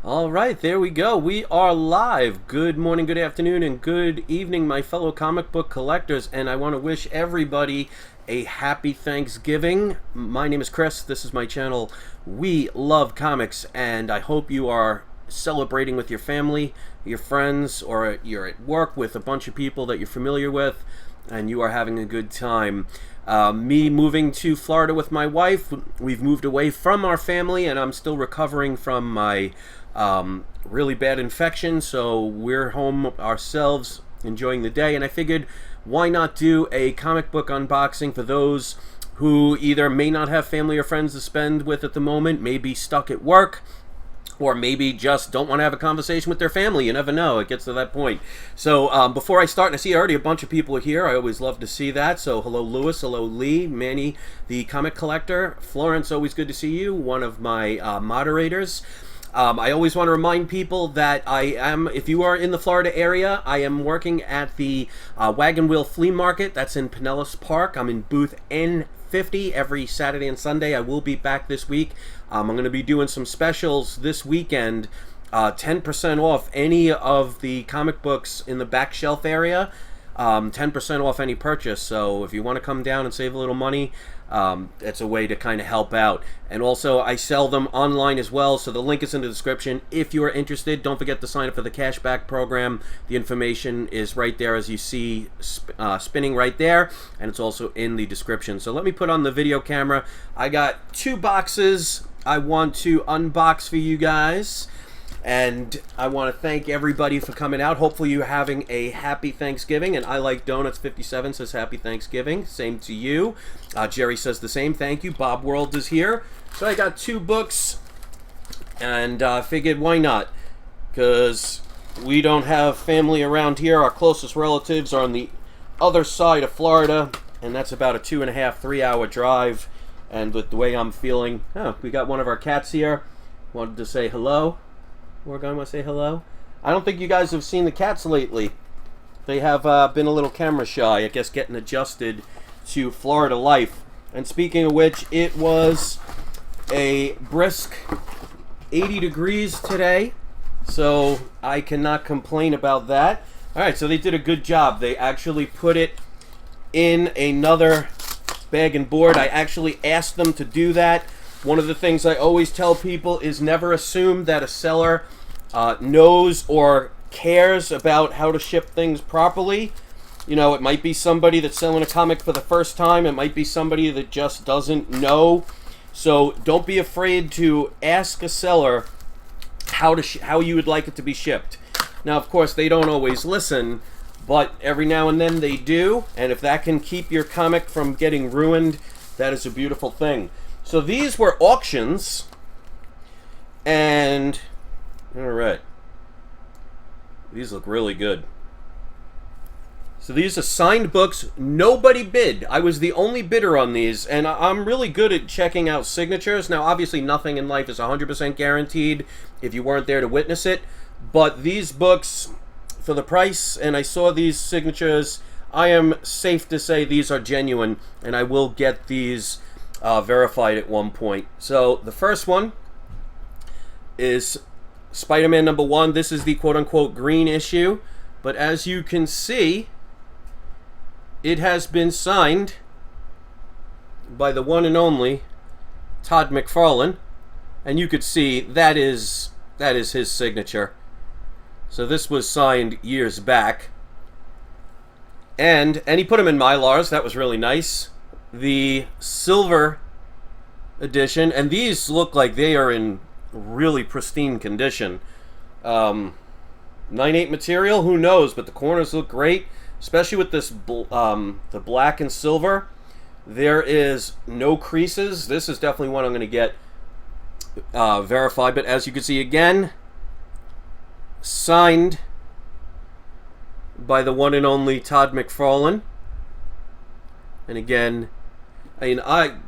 All right, there we go. We are live. Good morning, good afternoon, and good evening, my fellow comic book collectors. And I want to wish everybody a happy Thanksgiving. My name is Chris. This is my channel, We Love Comics, and I hope you are celebrating with your family, your friends, or you're at work with a bunch of people that you're familiar with, and you are having a good time. Me moving to Florida with my wife, we've moved away from our family, and I'm still recovering from my really bad infection, so we're home ourselves enjoying the day, and I figured why not do a comic book unboxing for those who either may not have family or friends to spend with at the moment, may be stuck at work, or maybe just don't want to have a conversation with their family. You never know. It gets to that point. So before I start, and I see already a bunch of people are here. I always love to see that. So hello, Lewis. Hello, Lee. Manny, the comic collector. Florence, always good to see you. One of my moderators. I always want to remind people that if you are in the Florida area, I am working at the Wagon Flea Market. That's in Pinellas Park. I'm in Booth N50 every Saturday and Sunday. I will be back this week. I'm going to be doing some specials this weekend. 10% off any of the comic books in the back shelf area. 10% off any purchase. So if you want to come down and save a little money, it's a way to kind of help out. And also I sell them online as well, so the link is in the description. If you are interested, don't forget to sign up for the cashback program. The information is right there, as you see spinning right there, and it's also in the description. So let me put on the video camera. I got two boxes I want to unbox for you guys, and I want to thank everybody for coming out. Hopefully you're having a happy Thanksgiving. And I Like Donuts 57 says happy Thanksgiving. Same to you. Jerry says the same. Thank you. Bob World is here. So I got two books, and figured why not? Because we don't have family around here. Our closest relatives are on the other side of Florida, and that's about a 2.5, 3 hour drive. And with the way I'm feeling, we got one of our cats here. Wanted to say hello. We're going to say hello. I don't think you guys have seen the cats lately. They have been a little camera shy, I guess, getting adjusted to Florida life. And speaking of which, it was a brisk 80 degrees today, so I cannot complain about that. Alright, so they did a good job. They actually put it in another bag and board. I actually asked them to do that. One of the things I always tell people is never assume that a seller knows or cares about how to ship things properly. You know, it might be somebody that's selling a comic for the first time. It might be somebody that just doesn't know. So don't be afraid to ask a seller how you would like it to be shipped. Now, of course, they don't always listen, but every now and then they do. And if that can keep your comic from getting ruined, that is a beautiful thing. So these were auctions, and alright, these look really good. So these are signed books. Nobody bid. I was the only bidder on these, and I'm really good at checking out signatures. Now, obviously, nothing in life is 100% guaranteed if you weren't there to witness it, but these books, for the price, and I saw these signatures, I am safe to say these are genuine, and I will get these verified at one point. So the first one is Spider-Man #1. This is the quote-unquote green issue, but as you can see, it has been signed by the one and only Todd McFarlane, and you could see that is his signature. So this was signed years back, and he put them in Mylars. That was really nice. The silver edition, and these look like they are in really pristine condition. 9/8 material, who knows, but the corners look great, especially with this the black and silver. There is no creases. This is definitely one I'm going to get verified, but as you can see, again, signed by the one and only Todd McFarlane. And again,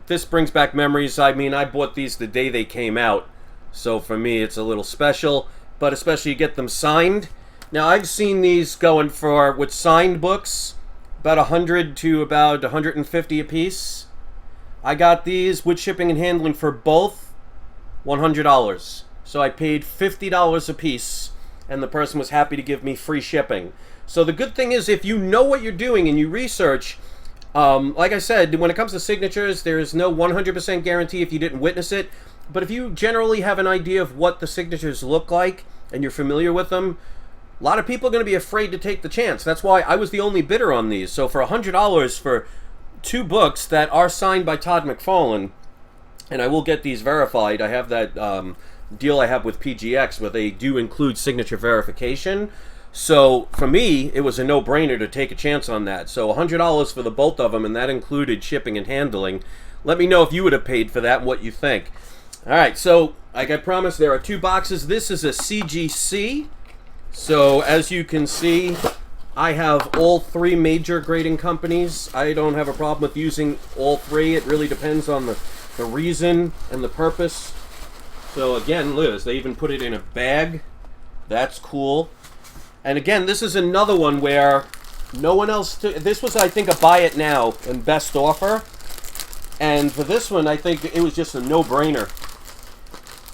this brings back memories. I mean, I bought these the day they came out, so for me it's a little special, but especially you get them signed. Now, I've seen these going for, with signed books, about 100 to about 150 a piece. I got these with shipping and handling for both $100. So I paid $50 a piece, and the person was happy to give me free shipping. So the good thing is, if you know what you're doing and you research, like I said, when it comes to signatures, there is no 100% guarantee if you didn't witness it. But if you generally have an idea of what the signatures look like and you're familiar with them, a lot of people are going to be afraid to take the chance. That's why I was the only bidder on these. So for $100 for 2 books that are signed by Todd McFarlane, and I will get these verified. I have that deal I have with PGX where they do include signature verification. So for me, it was a no-brainer to take a chance on that. So $100 for the both of them, and that included shipping and handling. Let me know if you would have paid for that and what you think. All right, so like I promised, there are 2 boxes. This is a CGC. So as you can see, I have all 3 major grading companies. I don't have a problem with using all 3. It really depends on the reason and the purpose. So again, Liz, they even put it in a bag. That's cool. And again, this is another one where no one else took. This was, I think, a buy it now and best offer. And for this one, I think it was just a no-brainer.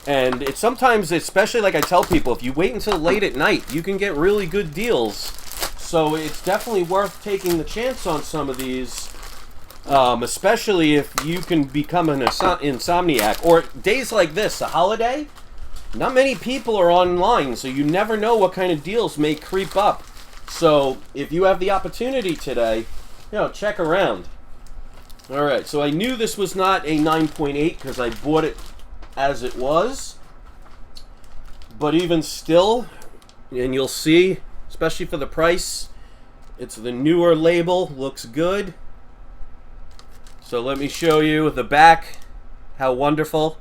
And it's sometimes, especially like I tell people, if you wait until late at night, you can get really good deals. So it's definitely worth taking the chance on some of these, especially if you can become an insomniac. Or days like this, a holiday, not many people are online, so you never know what kind of deals may creep up. So if you have the opportunity today, check around. All right, so I knew this was not a 9.8 because I bought it as it was, but even still, and you'll see, especially for the price, it's the newer label, looks good. So let me show you the back, how wonderful.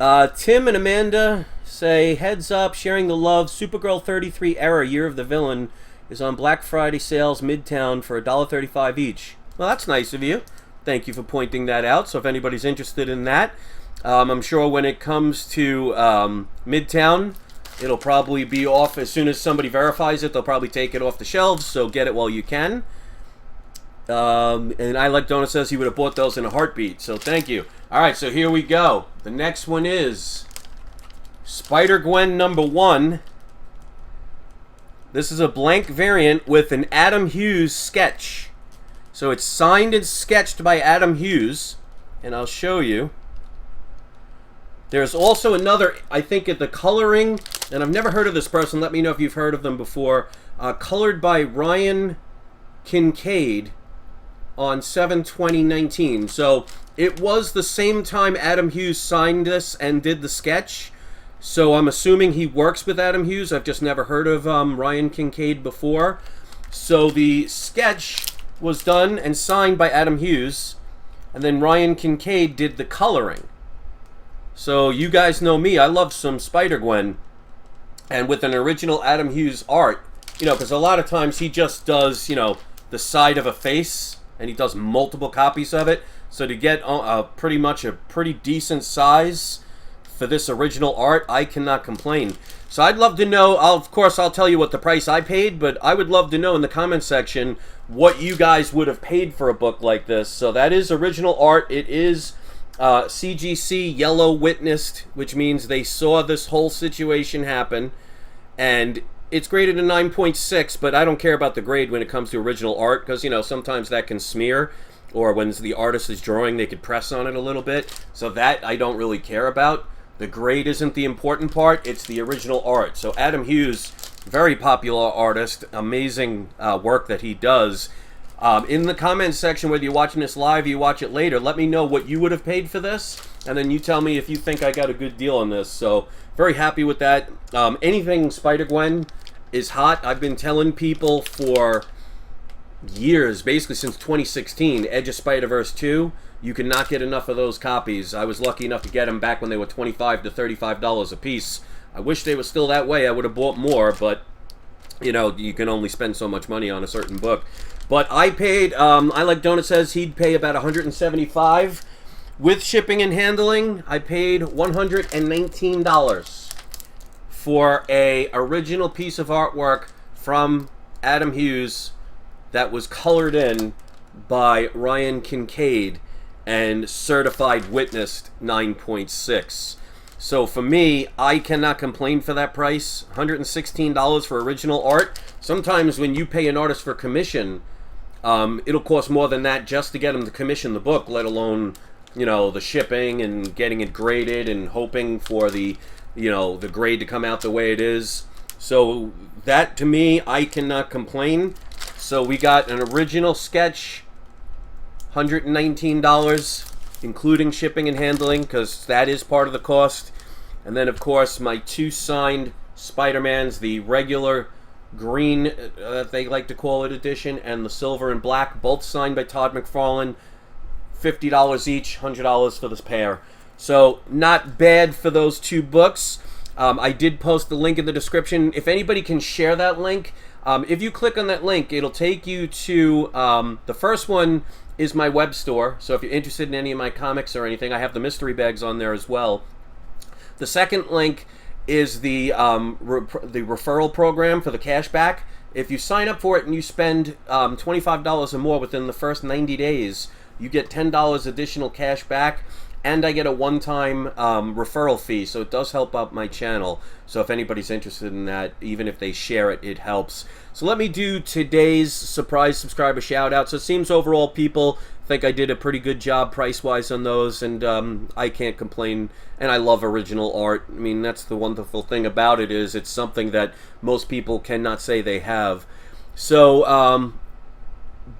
Tim and Amanda say, heads up, sharing the love, Supergirl 33 Era, Year of the Villain, is on Black Friday sales Midtown for $1.35 each. Well, that's nice of you. Thank you for pointing that out. So if anybody's interested in that, I'm sure when it comes to Midtown, it'll probably be off as soon as somebody verifies it. They'll probably take it off the shelves, so get it while you can. And I Like Donut says he would have bought those in a heartbeat, so thank you. All right, so here we go. The next one is Spider-Gwen #1. This is a blank variant with an Adam Hughes sketch. So it's signed and sketched by Adam Hughes, and I'll show you. There's also another, I think, at the coloring, and I've never heard of this person. Let me know if you've heard of them before. Colored by Ryan Kincaid on 7/20/19. So it was the same time Adam Hughes signed this and did the sketch. So I'm assuming he works with Adam Hughes. I've just never heard of Ryan Kincaid before. So the sketch was done and signed by Adam Hughes, and then Ryan Kincaid did the coloring. So you guys know me, I love some Spider-Gwen, and with an original Adam Hughes art, because a lot of times he just does, the side of a face, and he does multiple copies of it. So to get pretty much a pretty decent size for this original art, I cannot complain. So I'd love to know, of course I'll tell you what the price I paid, but I would love to know in the comment section what you guys would have paid for a book like this. So that is original art. It is CGC yellow witnessed, which means they saw this whole situation happen, and it's graded a 9.6, but I don't care about the grade when it comes to original art, because sometimes that can smear, or when the artist is drawing they could press on it a little bit, so that I don't really care about. The grade isn't the important part, it's the original art. So Adam Hughes, very popular artist, amazing work that he does. In the comments section, whether you're watching this live or you watch it later, let me know what you would have paid for this, and then you tell me if you think I got a good deal on this. So very happy with that. Anything Spider-Gwen is hot. I've been telling people for years, basically since 2016, Edge of Spider-Verse 2, you cannot get enough of those copies. I was lucky enough to get them back when they were $25 to $35 a piece. I wish they were still that way. I would have bought more, but you can only spend so much money on a certain book. But I paid, I Like Donut says he'd pay about $175. With shipping and handling, I paid $119 for a original piece of artwork from Adam Hughes that was colored in by Ryan Kincaid and certified witnessed 9.6. So for me, I cannot complain for that price. $116 for original art. Sometimes when you pay an artist for commission, it'll cost more than that just to get them to commission the book, let alone, you know, the shipping and getting it graded and hoping for the, you know, the grade to come out the way it is. So that, to me, I cannot complain. So we got an original sketch, $119, including shipping and handling, because that is part of the cost. And then, of course, my 2 signed Spider-Mans, the regular green, they like to call it, edition, and the silver and black, both signed by Todd McFarlane. $50 each, $100 for this pair. So not bad for those 2 books. I did post the link in the description. If anybody can share that link, if you click on that link, it'll take you to the first one is my web store. So if you're interested in any of my comics or anything, I have the mystery bags on there as well. The second link is the referral program for the cash back. If you sign up for it and you spend $25 or more within the first 90 days, you get $10 additional cash back, and I get a one-time referral fee, so it does help out my channel. So if anybody's interested in that, even if they share it, it helps. So let me do today's surprise subscriber shout-out. So it seems overall people think I did a pretty good job price-wise on those, and I can't complain. And I love original art. I mean, that's the wonderful thing about it, is it's something that most people cannot say they have. So,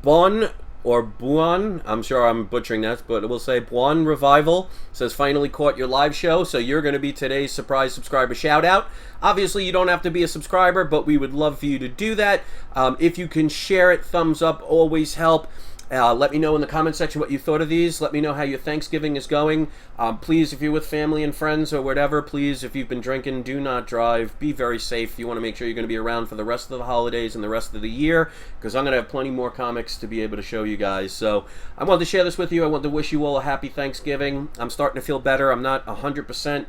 Bon or Buon, I'm sure I'm butchering that, but we'll say Buon Revival says, finally caught your live show, so you're going to be today's surprise subscriber shout out. Obviously, you don't have to be a subscriber, but we would love for you to do that. If you can share it, thumbs up always help. Let me know in the comment section what you thought of these. Let me know how your Thanksgiving is going. Please, if you're with family and friends or whatever, please, if you've been drinking, do not drive. Be very safe. You want to make sure you're going to be around for the rest of the holidays and the rest of the year, because I'm going to have plenty more comics to be able to show you guys. So I wanted to share this with you. I want to wish you all a happy Thanksgiving. I'm starting to feel better. I'm not 100%,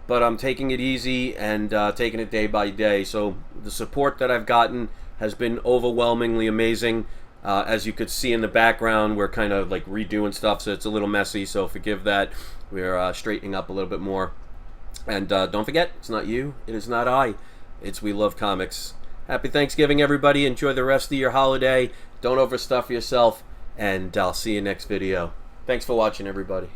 but I'm taking it easy and taking it day by day. So the support that I've gotten has been overwhelmingly amazing. As you could see in the background, we're kind of like redoing stuff, so it's a little messy, so forgive that. We're straightening up a little bit more. And don't forget, it's not you, it is not I, it's We Love Comics. Happy Thanksgiving, everybody. Enjoy the rest of your holiday. Don't overstuff yourself, and I'll see you next video. Thanks for watching, everybody.